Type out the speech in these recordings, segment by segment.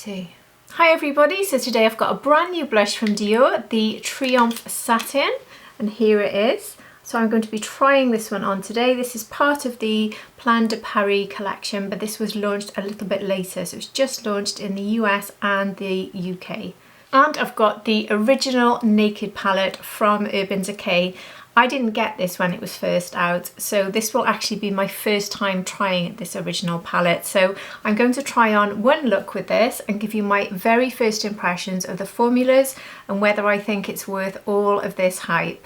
pretty. Hi everybody, so today I've got a brand new blush from Dior, the Triomphe Satin, and here it is. So I'm going to be trying this one on today. This is part of the Plan de Paris collection, but this was launched a little bit later, so it's just launched in the US and the UK. And I've got the original Naked palette from Urban Decay. I didn't get this when it was first out, so this will actually be my first time trying this original palette. So I'm going to try on one look with this and give you my very first impressions of the formulas and whether I think it's worth all of this hype.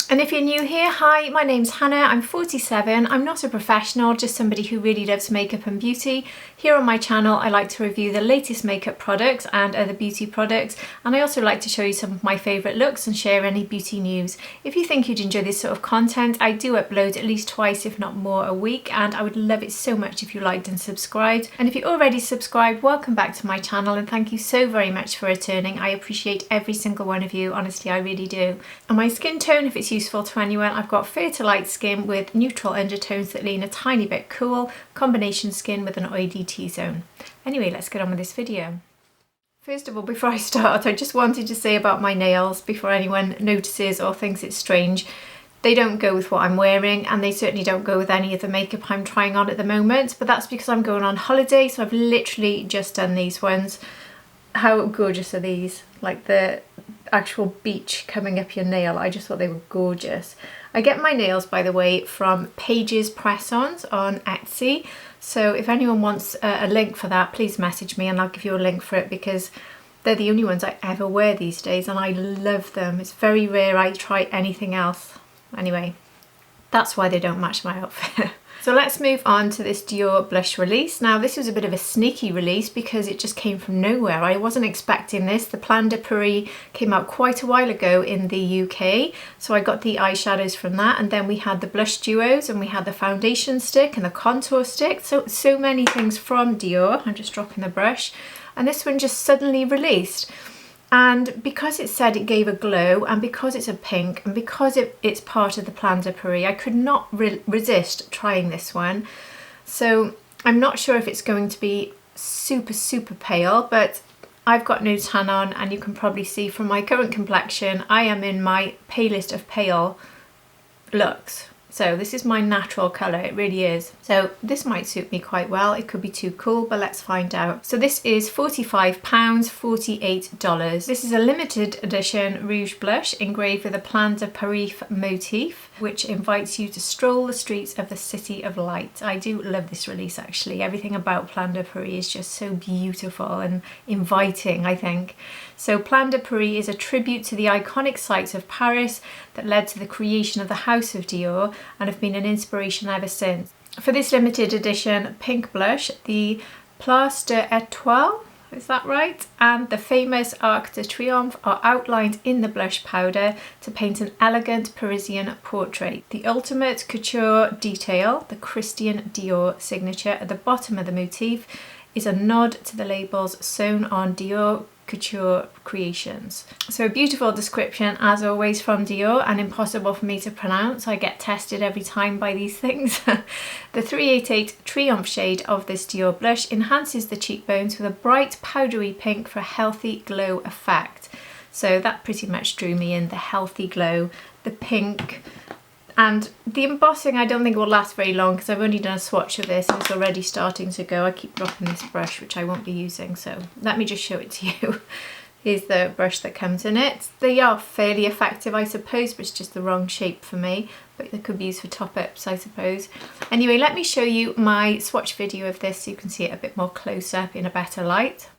And if you're new here, hi, my name's Hannah, I'm 47, I'm not a professional, just somebody who really loves makeup and beauty. Here on my channel I like to review the latest makeup products and other beauty products, and I also like to show you some of my favourite looks and share any beauty news. If you think you'd enjoy this sort of content, I do upload at least twice if not more a week, and I would love it so much if you liked and subscribed. And if you're already subscribed, welcome back to my channel and thank you so very much for returning. I appreciate every single one of you, honestly I really do. And my skin tone, if it's useful to anyone, I've got fair to light skin with neutral undertones that lean a tiny bit cool, combination skin with an oily T-zone. Anyway, let's get on with this video. First of all, before I start, I just wanted to say about my nails, before anyone notices or thinks it's strange, they don't go with what I'm wearing, and they certainly don't go with any of the makeup I'm trying on at the moment, but that's because I'm going on holiday, so I've literally just done these ones. How gorgeous are these? Like the actual beach coming up your nail. I just thought they were gorgeous. I get my nails, by the way, from Paige's Press-Ons on Etsy, so if anyone wants a link for that, please message me and I'll give you a link for it, because they're the only ones I ever wear these days and I love them. It's very rare I try anything else. Anyway, that's why they don't match my outfit. So let's move on to this Dior blush release. Now this was a bit of a sneaky release because it just came from nowhere. I wasn't expecting this. The Plan de Paris came out quite a while ago in the UK, so I got the eyeshadows from that, and then we had the blush duos and we had the foundation stick and the contour stick. So many things from Dior. I'm just dropping the brush, and this one just suddenly released. And because it said it gave a glow, and because it's a pink, and because it's part of the Plan de Paris, I could not resist trying this one. So I'm not sure if it's going to be super pale, but I've got no tan on, and you can probably see from my current complexion I am in my palest of pale looks. So this is my natural colour, it really is. So this might suit me quite well. It could be too cool, but let's find out. So this is £45, $48. This is a limited edition Rouge blush engraved with a Plan de Paris motif, which invites you to stroll the streets of the City of Light. I do love this release actually. Everything about Plan de Paris is just so beautiful and inviting, I think. So Plan de Paris is a tribute to the iconic sights of Paris that led to the creation of the House of Dior and have been an inspiration ever since. For this limited edition pink blush, the Place d'Etoile, is that right? And the famous Arc de Triomphe are outlined in the blush powder to paint an elegant Parisian portrait. The ultimate couture detail, the Christian Dior signature at the bottom of the motif, is a nod to the labels sewn on Dior Couture creations. So a beautiful description as always from Dior, and impossible for me to pronounce. I get tested every time by these things. The 388 Triomphe shade of this Dior blush enhances the cheekbones with a bright powdery pink for a healthy glow effect. So that pretty much drew me in, the healthy glow, the pink. And the embossing I don't think will last very long because I've only done a swatch of this and it's already starting to go. I keep dropping this brush, which I won't be using, so let me just show it to you. Here's the brush that comes in it. They are fairly effective, I suppose, but it's just the wrong shape for me. But they could be used for top-ups, I suppose. Anyway, let me show you my swatch video of this so you can see it a bit more close up in a better light.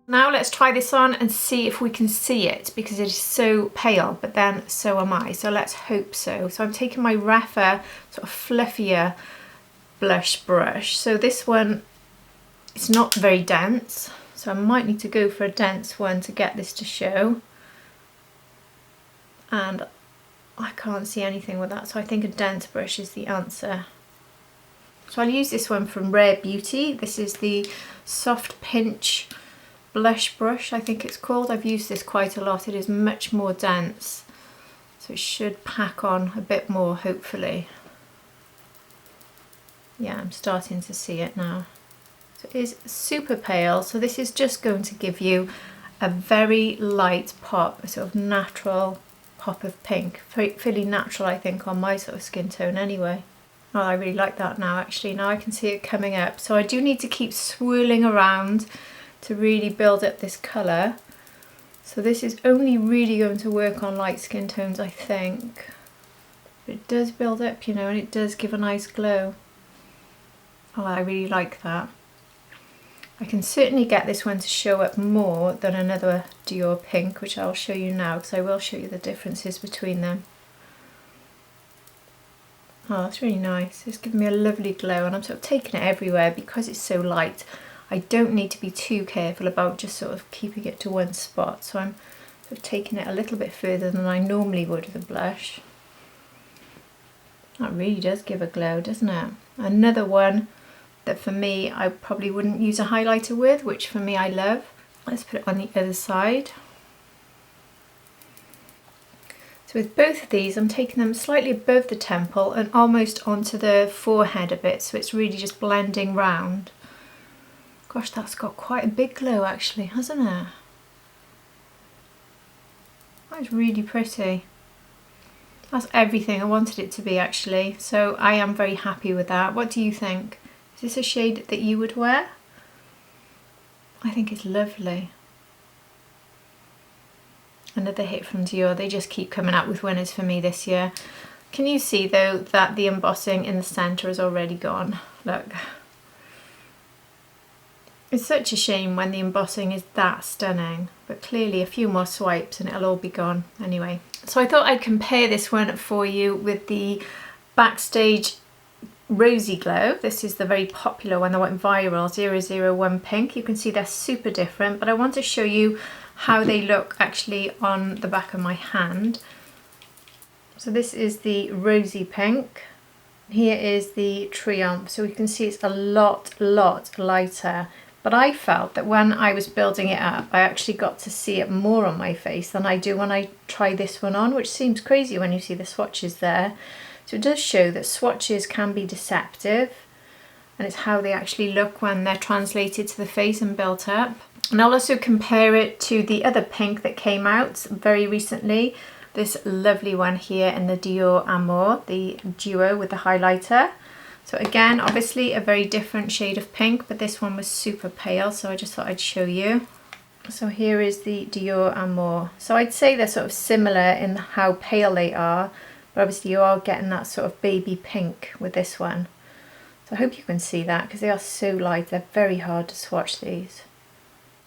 Now let's try this on and see if we can see it, because it is so pale, but then so am I, so let's hope so. So I'm taking my rougher, sort of fluffier blush brush. So this one is not very dense, so I might need to go for a dense one to get this to show. And I can't see anything with that, so I think a dense brush is the answer. So I'll use this one from Rare Beauty. This is the Soft Pinch blush brush, I think it's called. I've used this quite a lot. It is much more dense, so it should pack on a bit more, hopefully. Yeah, I'm starting to see it now. So it is super pale, so this is just going to give you a very light pop, a sort of natural pop of pink. Fairly natural, I think, on my sort of skin tone anyway. Oh, I really like that now, actually. Now I can see it coming up. So I do need to keep swirling around to really build up this colour. So this is only really going to work on light skin tones, I think. But it does build up, you know, and it does give a nice glow. Oh, I really like that. I can certainly get this one to show up more than another Dior Pink, which I'll show you now, because I will show you the differences between them. Oh, that's really nice. It's giving me a lovely glow, and I'm sort of taking it everywhere because it's so light. I don't need to be too careful about just sort of keeping it to one spot, so I'm sort of taking it a little bit further than I normally would with a blush. That really does give a glow, doesn't it? Another one that for me I probably wouldn't use a highlighter with, which for me I love. Let's put it on the other side. So with both of these, I'm taking them slightly above the temple and almost onto the forehead a bit, so it's really just blending round. Gosh, that's got quite a big glow actually, hasn't it? That's really pretty. That's everything I wanted it to be actually, so I am very happy with that. What do you think? Is this a shade that you would wear? I think it's lovely. Another hit from Dior. They just keep coming out with winners for me this year. Can you see though that the embossing in the centre is already gone? Look. It's such a shame when the embossing is that stunning, but clearly a few more swipes and it'll all be gone anyway. So I thought I'd compare this one for you with the Backstage Rosy Glow. This is the very popular one that went viral, 001 Pink. You can see they're super different, but I want to show you how they look actually on the back of my hand. So this is the Rosy Pink. Here is the Triomphe. So you can see it's a lot lighter. But I felt that when I was building it up, I actually got to see it more on my face than I do when I try this one on, which seems crazy when you see the swatches there. So it does show that swatches can be deceptive, and it's how they actually look when they're translated to the face and built up. And I'll also compare it to the other pink that came out very recently, this lovely one here in the Dior Amour, the duo with the highlighter. So again, obviously a very different shade of pink, but this one was super pale, so I just thought I'd show you. So here is the Dior Amour. So I'd say they're sort of similar in how pale they are, but obviously you are getting that sort of baby pink with this one. So I hope you can see that because they are so light, they're very hard to swatch these.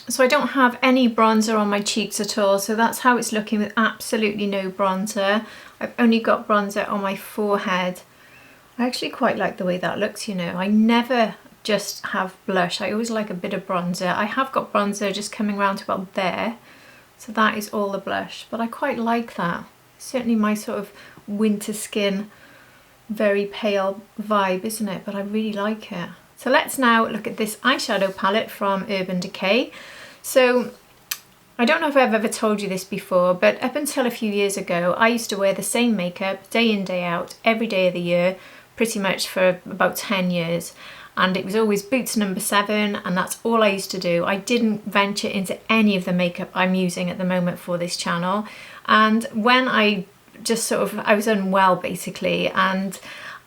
So I don't have any bronzer on my cheeks at all, so that's how it's looking with absolutely no bronzer. I've only got bronzer on my forehead. I actually quite like the way that looks, you know. I never just have blush, I always like a bit of bronzer. I have got bronzer just coming around to about there, so that is all the blush, but I quite like that. Certainly my sort of winter skin, very pale vibe, isn't it? But I really like it. So let's now look at this eyeshadow palette from Urban Decay. So I don't know if I've ever told you this before, but up until a few years ago, I used to wear the same makeup day in, day out, every day of the year, pretty much for about 10 years. And it was always Boots No. 7, and that's all I used to do. I didn't venture into any of the makeup I'm using at the moment for this channel. And when I was unwell basically, and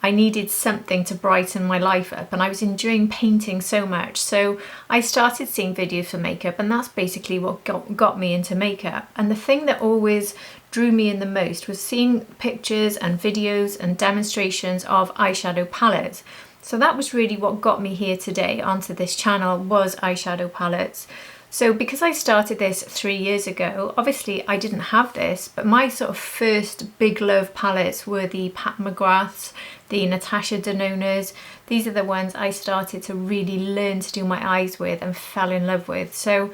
I needed something to brighten my life up, and I was enjoying painting so much, so I started seeing videos for makeup, and that's basically what got me into makeup. And the thing that always drew me in the most was seeing pictures and videos and demonstrations of eyeshadow palettes. So that was really what got me here today onto this channel, was eyeshadow palettes. So because I started this 3 years ago, obviously I didn't have this, but my sort of first big love palettes were the Pat McGraths, the Natasha Denona's. These are the ones I started to really learn to do my eyes with and fell in love with. So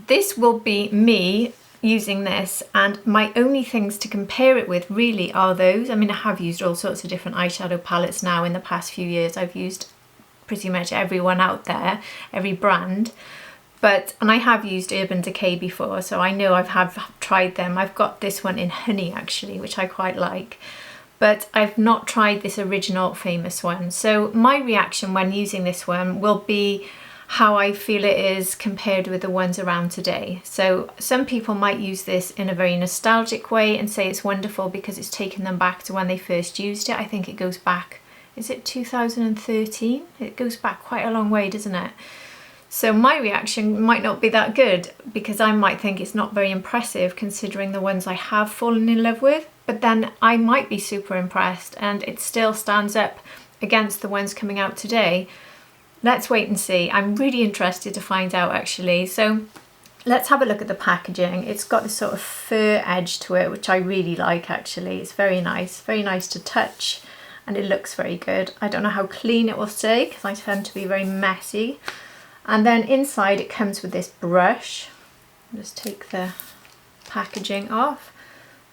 this will be me using this, and my only things to compare it with really are those. I mean, I have used all sorts of different eyeshadow palettes now in the past few years. I've used pretty much everyone out there, every brand. and I have used Urban Decay before, so I know have tried them. I've got this one in honey actually, which I quite like, but I've not tried this original famous one. So my reaction when using this one will be how I feel it is compared with the ones around today. So some people might use this in a very nostalgic way and say it's wonderful because it's taken them back to when they first used it. I think it goes back, is it 2013? It goes back quite a long way, doesn't it? So my reaction might not be that good because I might think it's not very impressive considering the ones I have fallen in love with, but then I might be super impressed and it still stands up against the ones coming out today. Let's wait and see. I'm really interested to find out actually. So let's have a look at the packaging. It's got this sort of fur edge to it, which I really like actually. It's very nice to touch and it looks very good. I don't know how clean it will stay because I tend to be very messy. And then inside it comes with this brush. I'll just take the packaging off.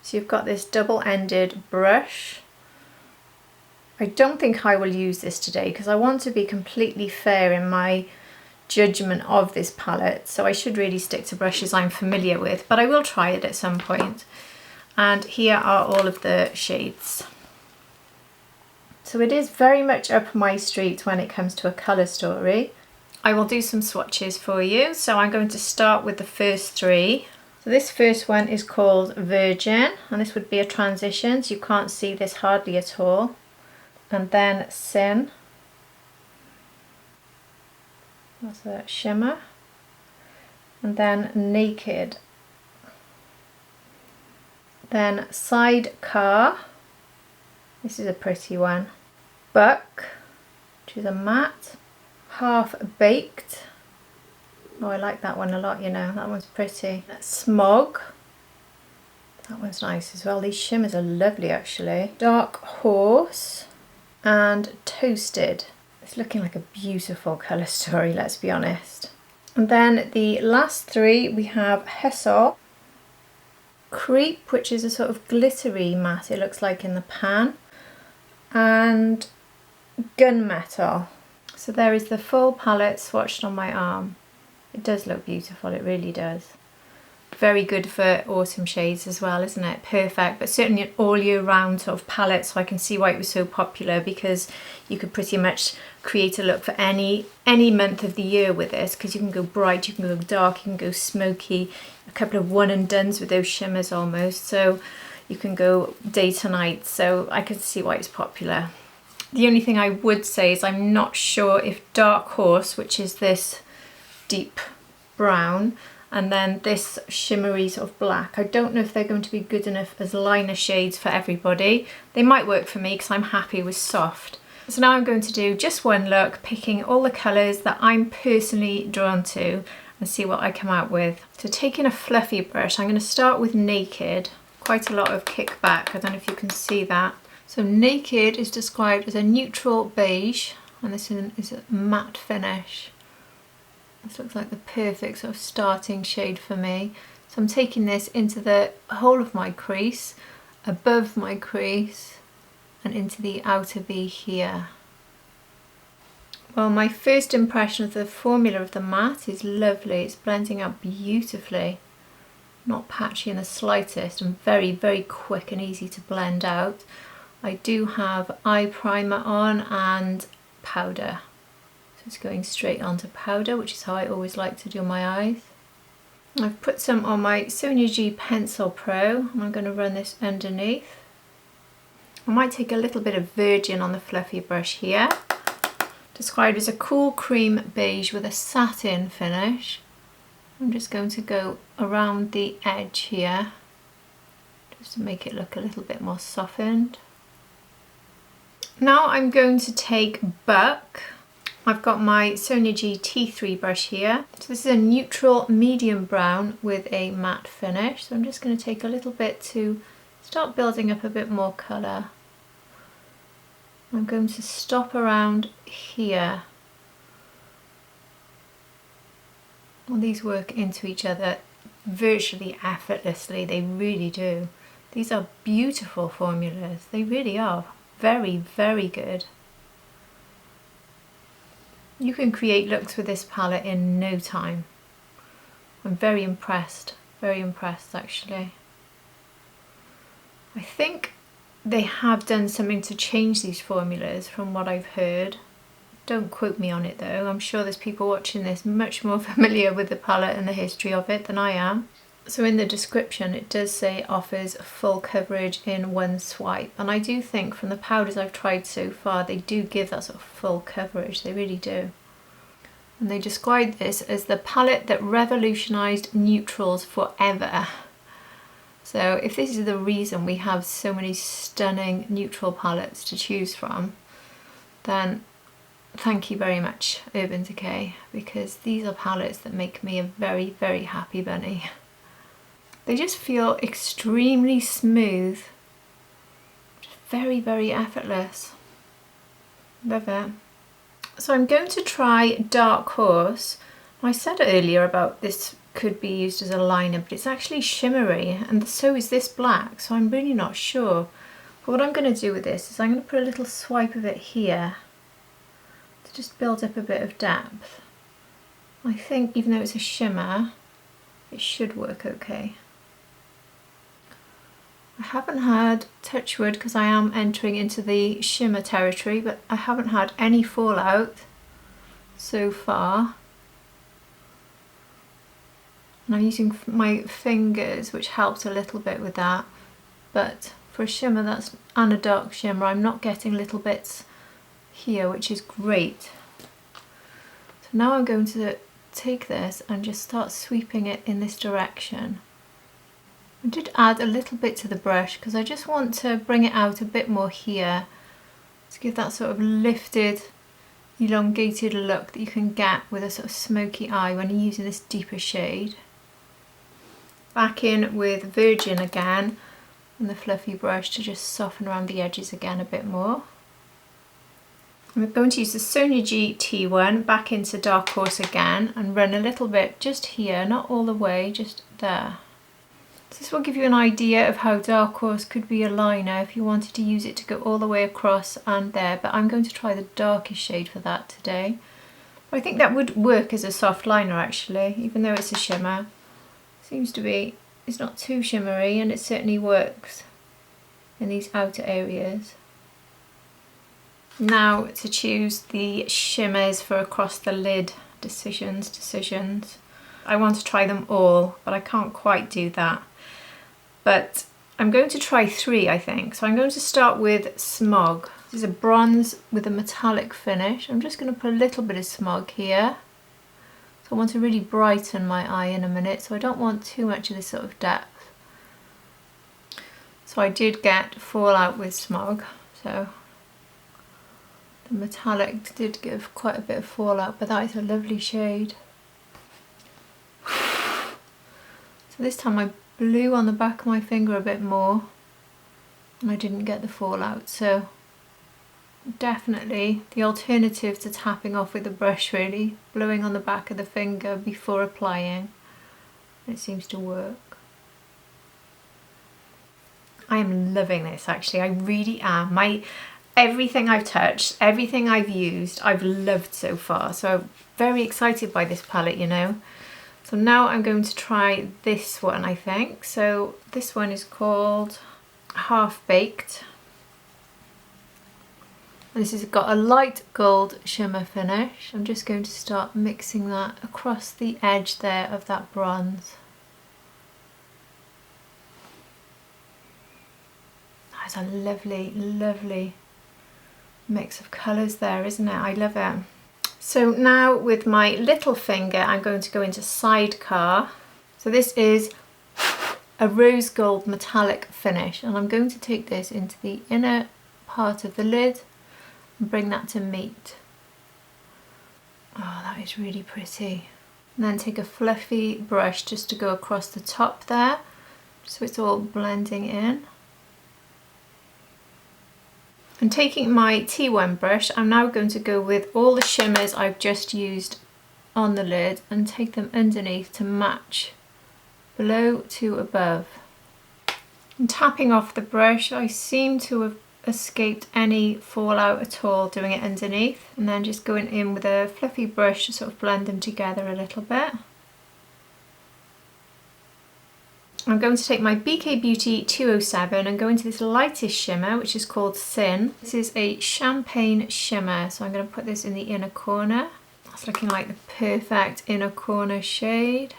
So you've got this double-ended brush. I don't think I will use this today because I want to be completely fair in my judgment of this palette. So I should really stick to brushes I'm familiar with, but I will try it at some point. And here are all of the shades. So it is very much up my street when it comes to a colour story. I will do some swatches for you. So I'm going to start with the first three. So this first one is called Virgin, and this would be a transition, so you can't see this hardly at all. And then Sin, that's a shimmer. And then Naked. Then Sidecar, this is a pretty one. Buck, which is a matte. Half Baked. Oh, I like that one a lot, you know, that one's pretty. Smog. That one's nice as well. These shimmers are lovely actually. Dark Horse and Toasted. It's looking like a beautiful colour story, let's be honest. And then the last three we have Hustle, Creep, which is a sort of glittery matte, it looks like in the pan, and Gunmetal. So there is the full palette swatched on my arm. It does look beautiful, it really does. Very good for autumn shades as well, isn't it? Perfect, but certainly an all year round sort of palette, so I can see why it was so popular, because you could pretty much create a look for any month of the year with this, because you can go bright, you can go dark, you can go smoky, a couple of one and dones with those shimmers almost, so you can go day to night, so I can see why it's popular. The only thing I would say is I'm not sure if Dark Horse, which is this deep brown, and then this shimmery sort of black, I don't know if they're going to be good enough as liner shades for everybody. They might work for me because I'm happy with soft. So now I'm going to do just one look, picking all the colours that I'm personally drawn to and see what I come out with. So taking a fluffy brush, I'm going to start with Naked. Quite a lot of kickback, I don't know if you can see that. So Naked is described as a neutral beige, and this is a matte finish. This looks like the perfect sort of starting shade for me. So I'm taking this into the whole of my crease, above my crease, and into the outer V here. Well, my first impression of the formula of the matte is lovely. It's blending out beautifully. Not patchy in the slightest, and very, very quick and easy to blend out. I do have eye primer on and powder. So it's going straight onto powder, which is how I always like to do my eyes. I've put some on my Sonia G Pencil Pro, and I'm going to run this underneath. I might take a little bit of Virgin on the fluffy brush here. Described as a cool cream beige with a satin finish. I'm just going to go around the edge here, just to make it look a little bit more softened. Now I'm going to take Buck. I've got my Sonia G T3 brush here. So this is a neutral medium brown with a matte finish. So I'm just going to take a little bit to start building up a bit more colour. I'm going to stop around here. Well, these work into each other virtually effortlessly, they really do. These are beautiful formulas, they really are. Very, very good. You can create looks with this palette in no time. I'm very impressed actually. I think they have done something to change these formulas from what I've heard. Don't quote me on it though, I'm sure there's people watching this much more familiar with the palette and the history of it than I am. So in the description it does say offers full coverage in one swipe, and I do think from the powders I've tried so far they do give that sort of full coverage, they really do. And they describe this as the palette that revolutionised neutrals forever. So if this is the reason we have so many stunning neutral palettes to choose from, then thank you very much Urban Decay, because these are palettes that make me a very, very happy bunny. They just feel extremely smooth, just very, very effortless. Love it. So I'm going to try Dark Horse. I said earlier about this could be used as a liner, but it's actually shimmery, and so is this black, so I'm really not sure. But what I'm going to do with this is I'm going to put a little swipe of it here to just build up a bit of depth. I think even though it's a shimmer, it should work okay. I haven't had, touch wood because I am entering into the shimmer territory, but I haven't had any fallout so far. And I'm using my fingers, which helps a little bit with that, but for a shimmer that's, and a dark shimmer, I'm not getting little bits here, which is great. So now I'm going to take this and just start sweeping it in this direction. I did add a little bit to the brush because I just want to bring it out a bit more here to give that sort of lifted, elongated look that you can get with a sort of smoky eye when you're using this deeper shade. Back in with Virgin again and the fluffy brush to just soften around the edges again a bit more. I'm going to use the Sonia G T1 back into Dark Horse again and run a little bit just here, not all the way, just there. So this will give you an idea of how Dark Horse could be a liner if you wanted to use it to go all the way across and there, but I'm going to try the darkest shade for that today. But I think that would work as a soft liner actually, even though it's a shimmer. Seems to be, it's not too shimmery, and it certainly works in these outer areas. Now to choose the shimmers for across the lid decisions. I want to try them all, but I can't quite do that. But I'm going to try 3, I think. So I'm going to start with Smog. This is a bronze with a metallic finish. I'm just going to put a little bit of smog here. I want to really brighten my eye in a minute, so I don't want too much of this sort of depth. So I did get fallout with Smog, so the metallic did give quite a bit of fallout, but that is a lovely shade. So this time I blew on the back of my finger a bit more and I didn't get the fallout, so definitely the alternative to tapping off with the brush, really, blowing on the back of the finger before applying. It seems to work. I am loving this actually, I really am. Everything I've touched, everything I've used, I've loved so far, so I'm very excited by this palette, you know. So now I'm going to try this one, I think. So this one is called Half Baked. This has got a light gold shimmer finish. I'm just going to start mixing that across the edge there of that bronze. That's a lovely, lovely mix of colours there, isn't it? I love it. So now with my little finger, I'm going to go into Sidecar. So this is a rose gold metallic finish, and I'm going to take this into the inner part of the lid and bring that to meet. Oh, that is really pretty. And then take a fluffy brush just to go across the top there, so it's all blending in. And taking my T1 brush, I'm now going to go with all the shimmers I've just used on the lid and take them underneath to match below to above. And tapping off the brush, I seem to have escaped any fallout at all doing it underneath, and then just going in with a fluffy brush to sort of blend them together a little bit. I'm going to take my BK Beauty 207 and go into this lightest shimmer, which is called Sin. This is a champagne shimmer, so I'm going to put this in the inner corner. That's looking like the perfect inner corner shade.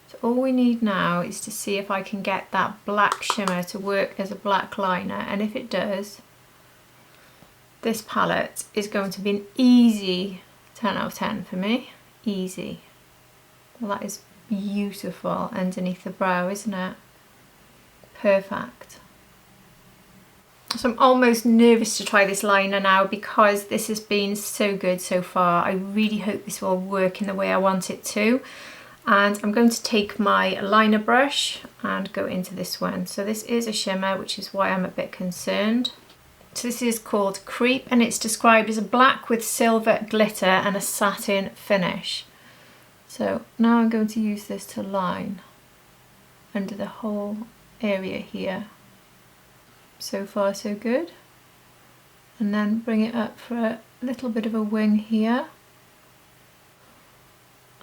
So all we need now is to see if I can get that black shimmer to work as a black liner, and if it does, this palette is going to be an easy 10 out of 10 for me. Easy. Well, that is beautiful underneath the brow, isn't it? Perfect. So I'm almost nervous to try this liner now because this has been so good so far. I really hope this will work in the way I want it to. And I'm going to take my liner brush and go into this one. So this is a shimmer, which is why I'm a bit concerned. So this is called Creep, and it's described as a black with silver glitter and a satin finish. So now I'm going to use this to line under the whole area here. So far so good. And then bring it up for a little bit of a wing here.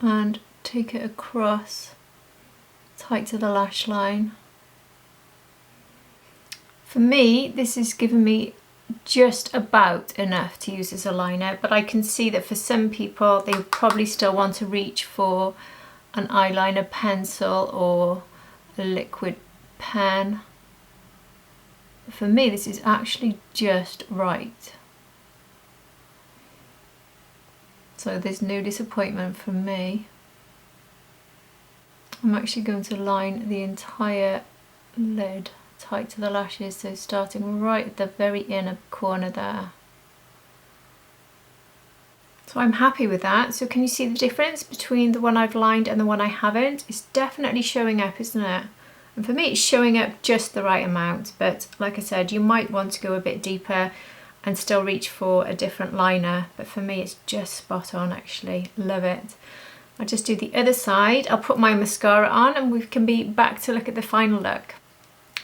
And take it across tight to the lash line. For me, this is giving me just about enough to use as a liner, but I can see that for some people they probably still want to reach for an eyeliner pencil or a liquid pen. For me, this is actually just right. So there's no disappointment from me. I'm actually going to line the entire lid tight to the lashes, so starting right at the very inner corner there. So I'm happy with that. So can you see the difference between the one I've lined and the one I haven't? It's definitely showing up, isn't it? And for me, it's showing up just the right amount, but like I said, you might want to go a bit deeper and still reach for a different liner, but for me it's just spot on actually. Love it. I'll just do the other side. I'll put my mascara on and we can be back to look at the final look.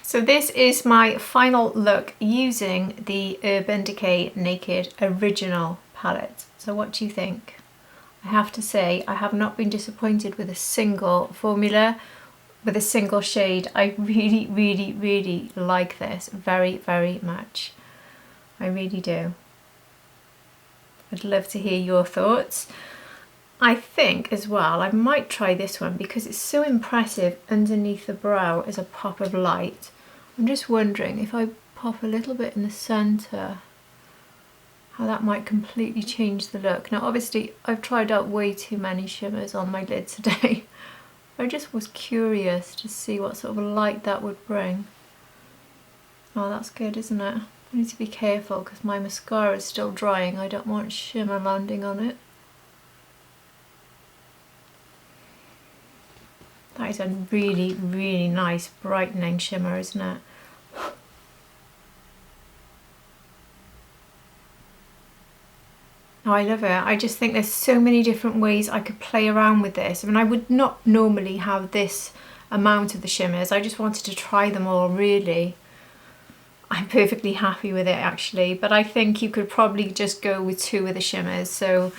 So this is my final look using the Urban Decay Naked Original palette. So what do you think? I have to say, I have not been disappointed with a single formula, with a single shade. I really, really, really like this very, very much. I really do. I'd love to hear your thoughts. I think as well, I might try this one because it's so impressive underneath the brow as a pop of light. I'm just wondering if I pop a little bit in the centre, how that might completely change the look. Now obviously I've tried out way too many shimmers on my lid today. I just was curious to see what sort of light that would bring. Oh, that's good, isn't it? I need to be careful because my mascara is still drying. I don't want shimmer landing on it. That is a really, really nice brightening shimmer, isn't it? Oh, I love it. I just think there's so many different ways I could play around with this. I mean, I would not normally have this amount of the shimmers. I just wanted to try them all, really. I'm perfectly happy with it, actually. But I think you could probably just go with two of the shimmers. So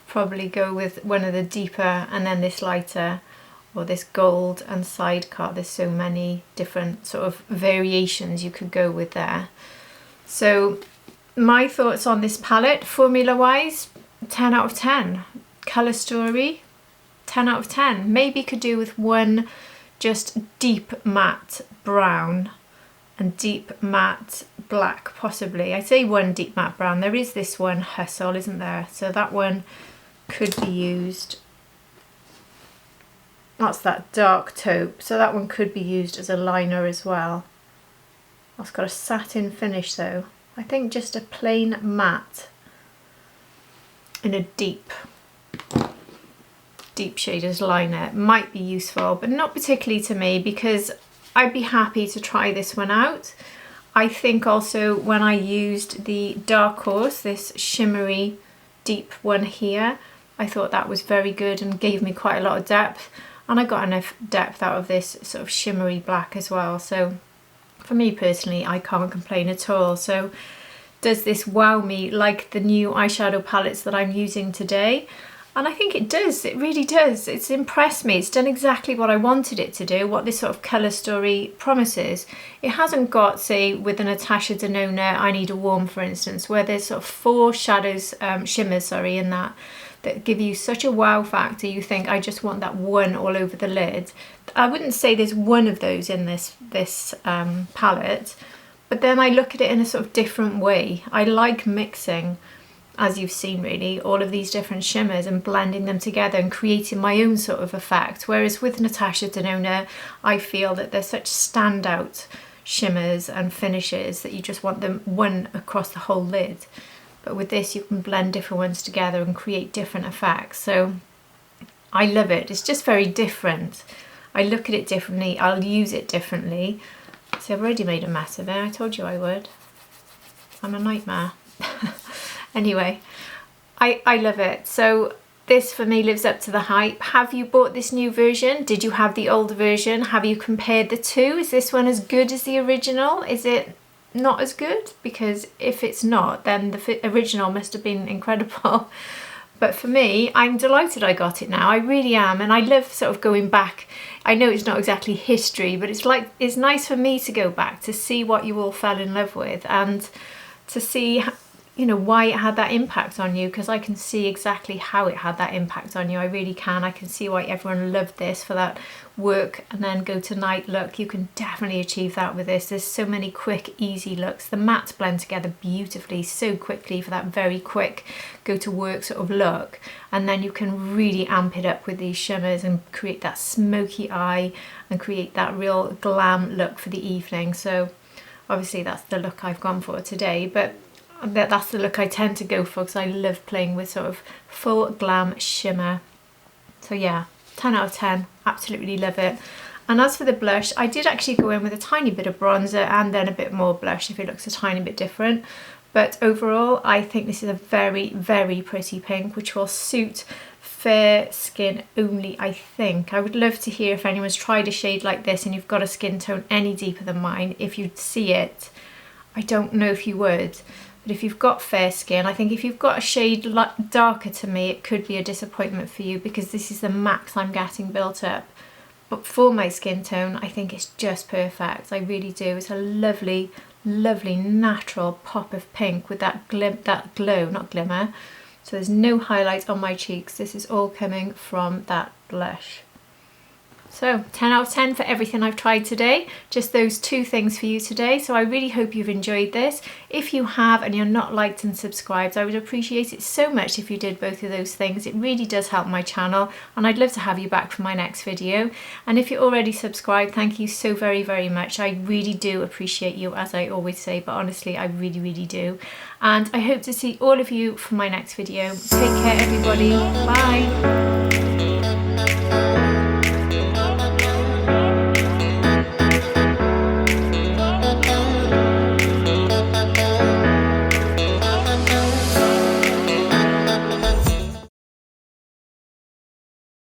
probably go with one of the deeper and then this lighter, or this gold and sidecar. There's so many different sort of variations you could go with there. So my thoughts on this palette, formula wise, 10 out of 10. Colour story, 10 out of 10. Maybe could do with one just deep matte brown and deep matte black, possibly. I say one deep matte brown. There is this one Hustle, isn't there? So that one could be used. That's that dark taupe, so that one could be used as a liner as well. That's got a satin finish though. I think just a plain matte in a deep shade as liner might be useful, but not particularly to me because I'd be happy to try this one out. I think also when I used the Dark Horse, this shimmery deep one here, I thought that was very good and gave me quite a lot of depth. And I got enough depth out of this sort of shimmery black as well. So for me personally, I can't complain at all. So does this wow me like the new eyeshadow palettes that I'm using today? And I think it does, it really does. It's impressed me. It's done exactly what I wanted it to do, what this sort of colour story promises. It hasn't got, say, with the Natasha Denona I Need a Warm, for instance, where there's sort of 4 shadows, shimmers, sorry, in that give you such a wow factor. You think, I just want that one all over the lid. I wouldn't say there's one of those in this palette, but then I look at it in a sort of different way. I like mixing, as you've seen really, all of these different shimmers and blending them together and creating my own sort of effect. Whereas with Natasha Denona, I feel that they're such standout shimmers and finishes that you just want them one across the whole lid. But with this, you can blend different ones together and create different effects. So I love it. It's just very different. I look at it differently. I'll use it differently. So I've already made a mess of it. I told you I would. I'm a nightmare. Anyway, I love it. So this for me lives up to the hype. Have you bought this new version? Did you have the old version? Have you compared the two? Is this one as good as the original? Is it not as good? Because if it's not, then the original must have been incredible. But for me, I'm delighted I got it now. I really am. And I love sort of going back. I know it's not exactly history, but it's nice for me to go back to see what you all fell in love with and to see, you know, why it had that impact on you, because I can see exactly how it had that impact on you. I really can. I can see why everyone loved this for that work and then go to night look. You can definitely achieve that with this. There's so many quick, easy looks. The mattes blend together beautifully, so quickly for that very quick go to work sort of look. And then you can really amp it up with these shimmers and create that smoky eye and create that real glam look for the evening. So obviously that's the look I've gone for today, but that's the look I tend to go for because I love playing with sort of full glam shimmer. So yeah, 10 out of 10, absolutely love it. And as for the blush, I did actually go in with a tiny bit of bronzer and then a bit more blush if it looks a tiny bit different. But overall, I think this is a very, very pretty pink, which will suit fair skin only, I think. I would love to hear if anyone's tried a shade like this and you've got a skin tone any deeper than mine, if you'd see it. I don't know if you would. But if you've got fair skin, I think if you've got a shade darker to me, it could be a disappointment for you because this is the max I'm getting built up. But for my skin tone, I think it's just perfect. I really do. It's a lovely, lovely natural pop of pink with that glow, not glimmer. So there's no highlight on my cheeks. This is all coming from that blush. So 10 out of 10 for everything I've tried today. Just those 2 things for you today. So I really hope you've enjoyed this. If you have and you're not liked and subscribed, I would appreciate it so much if you did both of those things. It really does help my channel and I'd love to have you back for my next video. And if you're already subscribed, thank you so very, very much. I really do appreciate you, as I always say, but honestly, I really, really do. And I hope to see all of you for my next video. Take care, everybody. Bye.